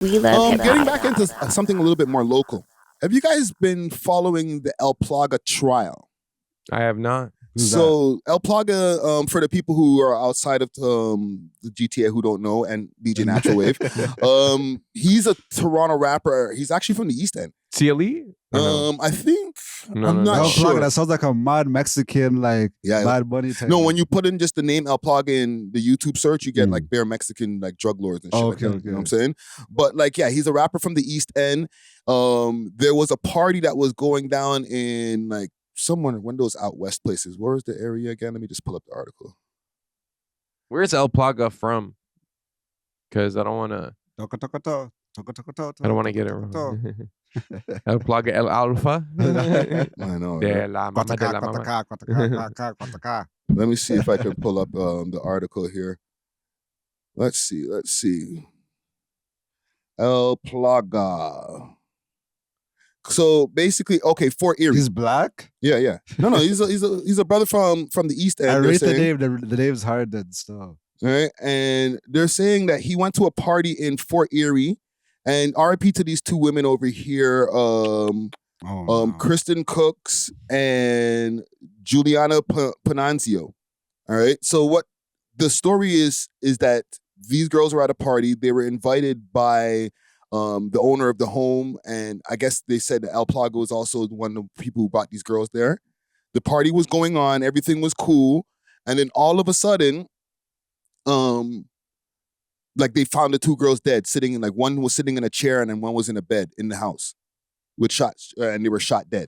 We love hip-hop. Getting back into something a little bit more local. Have you guys been following the El Plaga trial? I have not. So El Plaga, for the people who are outside of the GTA who don't know, and DJ Natural Wave, he's a Toronto rapper. He's actually from the East End. CLE? I think I'm not El sure. Plaga, that sounds like a mad Mexican, like Bad Bunny type. No, when you put in just the name El Plaga in the YouTube search, you get like bare Mexican like drug lords and shit like that. You know what I'm saying? But like, yeah, he's a rapper from the East End. There was a party that was going down in like somewhere one of those out west places. Where is the area again? Let me just pull up the article. Where's El Plaga from? Because I don't want to. I don't want to get it wrong. El Plaga El Alfa. I know. Right? Let me see if I can pull up the article here. Let's see. El Plaga. So basically, okay, Fort Erie. He's black? Yeah. No, he's a brother from the East End. I rate the name. The name's hard and stuff. Right, and they're saying that he went to a party in Fort Erie, and RIP to these two women over here, Kristen Cooks and Juliana Pananzio. All right, so what the story is that these girls were at a party. They were invited by the owner of the home, and I guess they said that El Plaga was also one of the people who brought these girls there. The party was going on, everything was cool, and then all of a sudden, like they found the two girls dead, sitting in like one was sitting in a chair and then one was in a bed in the house with shots, and they were shot dead.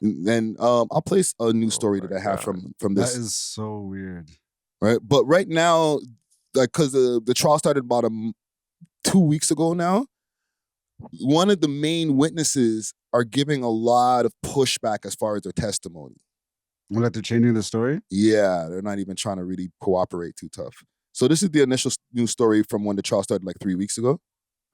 And I'll place a new story that I have from this. That is so weird, right? But right now, like because the trial started about 2 weeks ago now, one of the main witnesses are giving a lot of pushback as far as their testimony. Like they're changing the story? Yeah, they're not even trying to really cooperate too tough. So this is the initial news story from when the trial started like 3 weeks ago.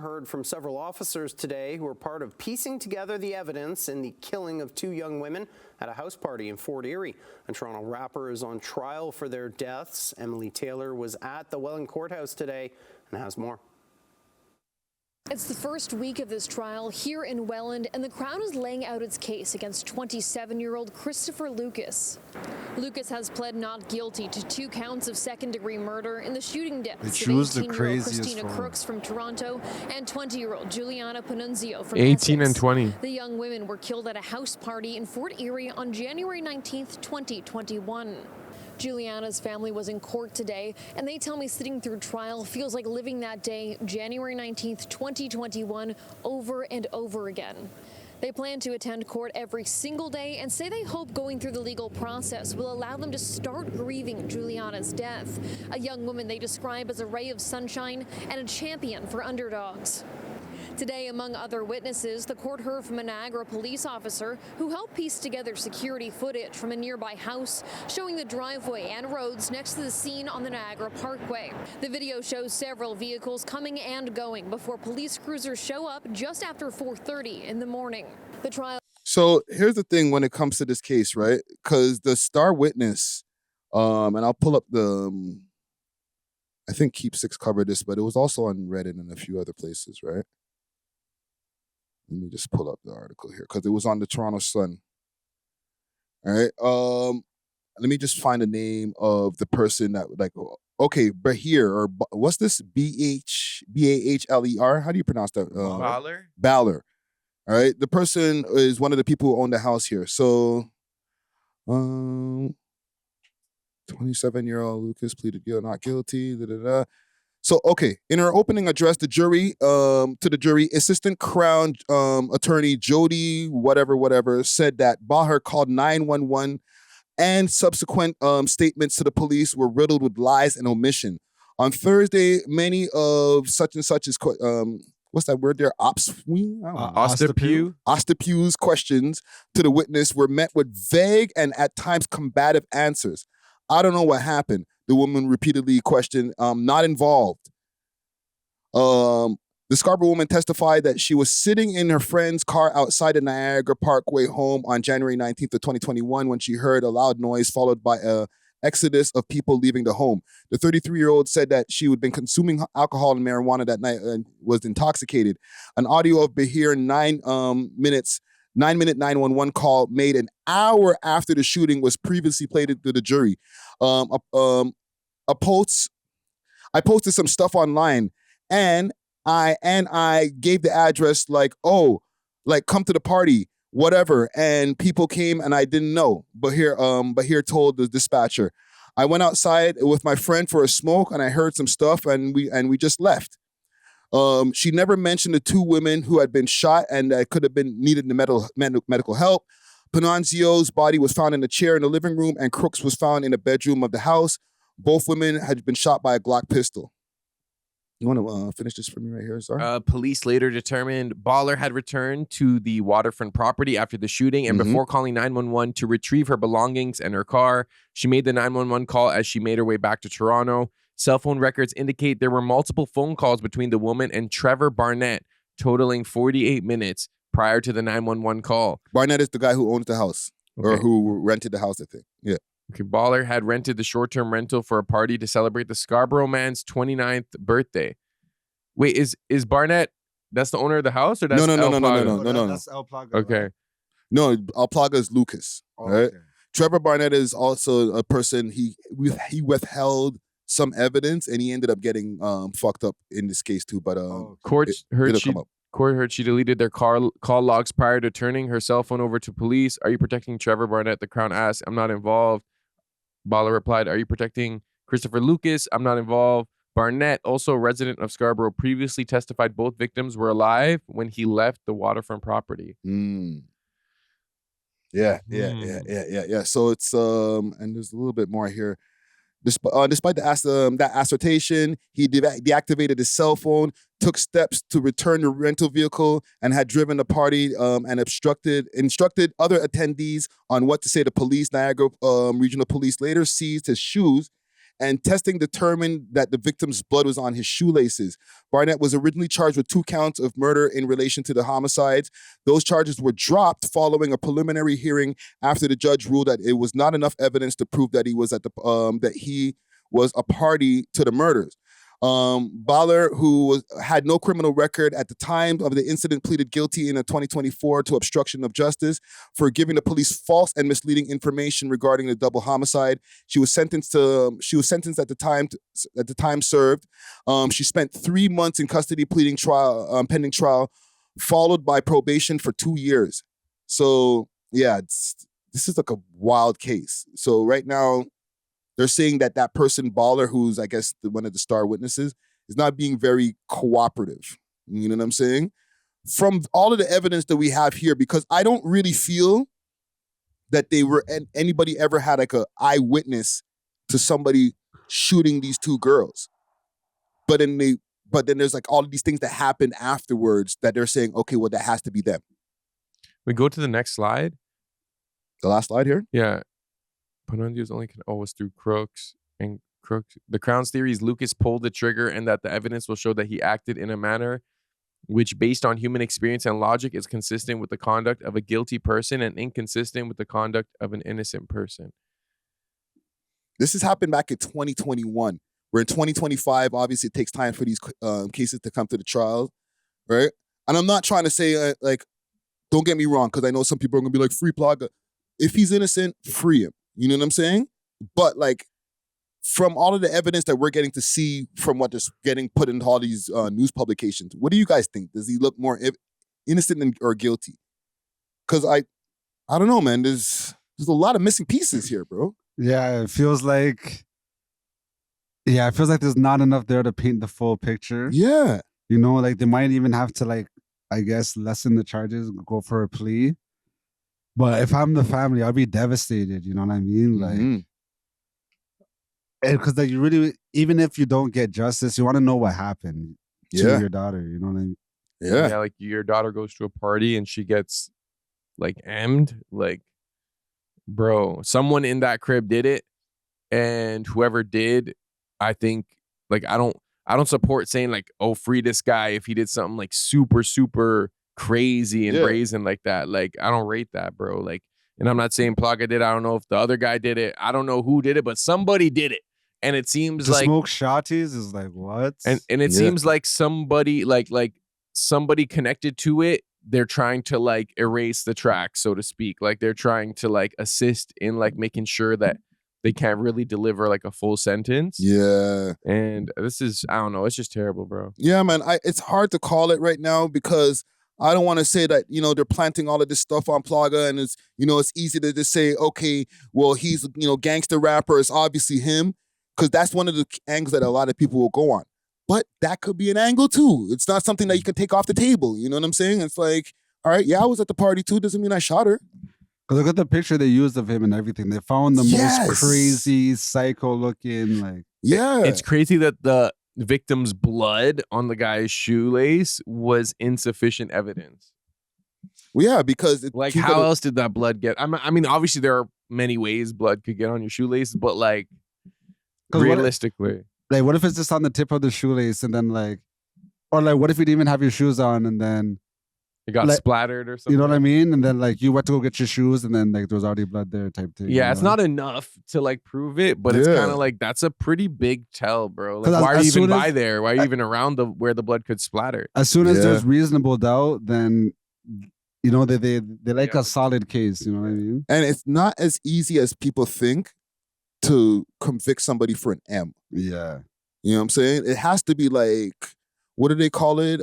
Heard from several officers today who are part of piecing together the evidence in the killing of two young women at a house party in Fort Erie. A Toronto rapper is on trial for their deaths. Emily Taylor was at the Welland Courthouse today and has more. It's the first week of this trial here in Welland, and the Crown is laying out its case against 27-year-old Christopher Lucas. Lucas has pled not guilty to 2 counts of second-degree murder in the shooting deaths of 18-year-old Christina Crooks from Toronto and 20-year-old Juliana Panunzio from 18 Essex. and 20. The young women were killed at a house party in Fort Erie on January 19th, 2021. Juliana's family was in court today, and they tell me sitting through trial feels like living that day, January 19th, 2021, over and over again. They plan to attend court every single day and say they hope going through the legal process will allow them to start grieving Juliana's death, a young woman they describe as a ray of sunshine and a champion for underdogs. Today, among other witnesses, the court heard from a Niagara police officer who helped piece together security footage from a nearby house showing the driveway and roads next to the scene on the Niagara Parkway. The video shows several vehicles coming and going before police cruisers show up just after 4:30 in the morning. The trial. So here's the thing when it comes to this case, right? Because the star witness, and I'll pull up the, I think Keep Six covered this, but it was also on Reddit and a few other places, right? Let me just pull up the article here because it was on the Toronto Sun. All right. Let me just find the name of the person that okay, Bahir, or what's this? Bahler? How do you pronounce that? Baller? Baller. All right. The person is one of the people who own the house here. So 27-year-old Lucas pleaded not guilty. So, okay, in her opening address, the jury, Assistant Crown Attorney Jody, whatever, said that Bahar called 911 and subsequent statements to the police were riddled with lies and omission. On Thursday, many of such and such's, what's that word there? Ostepew's questions to the witness were met with vague and at times combative answers. I don't know what happened. The woman repeatedly questioned, not involved. The Scarborough woman testified that she was sitting in her friend's car outside the Niagara Parkway home on January 19th of 2021 when she heard a loud noise followed by a exodus of people leaving the home. The 33-year-old said that she had been consuming alcohol and marijuana that night and was intoxicated. An audio of Bahir 9-minute 911 call made an hour after the shooting was previously played to the jury. I posted some stuff online, and I gave the address like come to the party, whatever. And people came and I didn't know. But here told the dispatcher. I went outside with my friend for a smoke and I heard some stuff and we just left. She never mentioned the 2 women who had been shot and could have been needed medical help. Pananzio's body was found in a chair in the living room and Crooks was found in a bedroom of the house. Both women had been shot by a Glock pistol. You want to finish this for me right here, sorry? Police later determined Baller had returned to the waterfront property after the shooting, and before calling 911 to retrieve her belongings and her car, she made the 911 call as she made her way back to Toronto. Cell phone records indicate there were multiple phone calls between the woman and Trevor Barnett, totaling 48 minutes prior to the 911 call. Barnett is the guy who owns the house, or who rented the house, I think. Yeah. Okay, Baller had rented the short-term rental for a party to celebrate the Scarborough man's 29th birthday. Wait, is Barnett, that's the owner of the house? Or that's No. That's A.W.O.L. Okay. Right? No, Plaga is Lucas, right? Okay. Trevor Barnett is also a person, he withheld some evidence and he ended up getting fucked up in this case too. But Court heard she deleted their call logs prior to turning her cell phone over to police. Are you protecting Trevor Barnett? The Crown asked. I'm not involved. Baller replied, are you protecting Christopher Lucas? I'm not involved. Barnett, also a resident of Scarborough, previously testified both victims were alive when he left the waterfront property. Yeah. So it's and there's a little bit more here. Despite that assertion, he deactivated his cell phone, took steps to return the rental vehicle, and had driven the party and instructed other attendees on what to say to police. Niagara Regional Police later seized his shoes, and testing determined that the victim's blood was on his shoelaces. Barnett was originally charged with 2 counts of murder in relation to the homicides. Those charges were dropped following a preliminary hearing after the judge ruled that it was not enough evidence to prove that he was a party to the murders. Baller, who had no criminal record at the time of the incident, pleaded guilty in 2024 to obstruction of justice for giving the police false and misleading information regarding the double homicide. She was sentenced at the time served. She spent 3 months in custody pending trial, followed by probation for 2 years. So yeah, this is like a wild case. So right now, they're saying that person, Baller, who's, I guess, one of the star witnesses, is not being very cooperative. You know what I'm saying? From all of the evidence that we have here, because I don't really feel that anybody ever had like a eyewitness to somebody shooting these 2 girls. But then there's like all of these things that happened afterwards that they're saying, okay, well, that has to be them. We go to the next slide. The last slide here? Yeah. Panundios only can always through Crooks. The Crown's theory is Lucas pulled the trigger and that the evidence will show that he acted in a manner which, based on human experience and logic, is consistent with the conduct of a guilty person and inconsistent with the conduct of an innocent person. This has happened back in 2021. We're in 2025. Obviously, it takes time for these cases to come to the trial, right? And I'm not trying to say, don't get me wrong, because I know some people are going to be like, free Plaga. If he's innocent, free him. You know what I'm saying? But from all of the evidence that we're getting to see from what is getting put into all these news publications, what do you guys think? Does he look more innocent or guilty? Because I don't know, man. There's a lot of missing pieces here, bro. Yeah, it feels like there's not enough there to paint the full picture. Yeah. You know, they might even have to, I guess, lessen the charges, go for a plea. But if I'm the family, I'll be devastated. You know what I mean? Because you really, even if you don't get justice, you want to know what happened to your daughter. You know what I mean? Yeah. Yeah, your daughter goes to a party and she gets emmed. Bro, someone in that crib did it, and whoever did, I think, I don't support saying free this guy if he did something super super crazy and brazen like that. I don't rate that, bro. And I'm not saying Plaga did it. I don't know if the other guy did it. I don't know who did it, but somebody did it. And it seems To like smoke shotties is like what? and it seems like somebody like somebody connected to it. They're trying to like erase the track, so to speak. Like they're trying to like assist in like making sure that they can't really deliver like a full sentence. Yeah. And this is, I don't know, it's just terrible, bro. Yeah, man. It's hard to call it right now because I don't want to say that, you know, they're planting all of this stuff on Plaga and it's, you know, it's easy to just say, okay, well, he's, you know, gangster rapper. It's obviously him. Because that's one of the angles that a lot of people will go on. But that could be an angle too. It's not something that you can take off the table. You know what I'm saying? It's like, all right, yeah, I was at the party too. Doesn't mean I shot her. Because look at the picture they used of him and everything. They found the most crazy, psycho looking, like. Yeah. It's crazy that the victim's blood on the guy's shoelace was insufficient evidence. Well, yeah, because like how else did that blood get? I mean, obviously there are many ways blood could get on your shoelace, but like realistically, what if it's just on the tip of the shoelace and then like, or like what if you didn't even have your shoes on and then it got splattered or something? You know what I mean? And then like you went to go get your shoes and then like there was already blood there type thing. Yeah, it's not enough to like prove it, but it's kind of like that's a pretty big tell, bro. Like why are you even by there? Why are you even around where the blood could splatter? As soon as there's reasonable doubt, then you know they like a solid case. You know what I mean? And it's not as easy as people think to convict somebody for an M. Yeah. You know what I'm saying? It has to be like, what do they call it?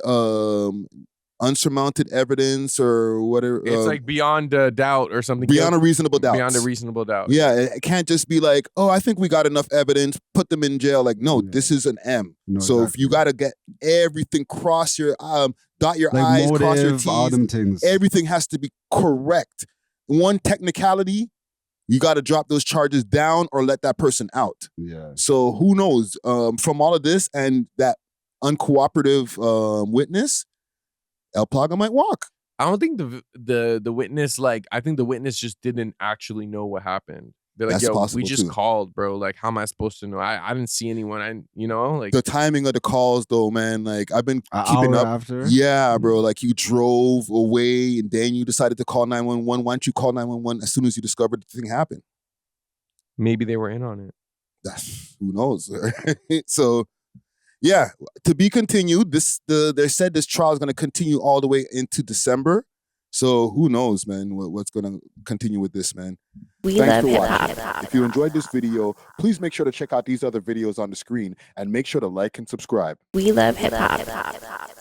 Unsurmounted evidence or whatever. It's like beyond a doubt or something. Beyond a reasonable doubt. Beyond a reasonable doubt. Yeah, it can't just be like, oh, I think we got enough evidence, put them in jail. Like, no, this is an M. No, so if you got to get everything, cross your, dot your like I's, motive, cross your T's. All them things. Everything has to be correct. One technicality, you got to drop those charges down or let that person out. Yeah. So who knows? From all of this and that uncooperative witness, El Plaga might walk. I don't think the witness, like, I think the witness just didn't actually know what happened. They're like, yo, we just called, bro. Like, how am I supposed to know? I didn't see anyone. You know, like the timing of the calls, though, man. Like, I've been keeping up. After? Yeah, bro. Like, you drove away and then you decided to call 911. Why don't you call 911 as soon as you discovered the thing happened? Maybe they were in on it. Who knows? So, yeah, to be continued. They said this trial is going to continue all the way into December. So who knows, man, what's going to continue with this, man. Thanks for watching. If you enjoyed this video, please make sure to check out these other videos on the screen and make sure to like and subscribe. We love hip hop.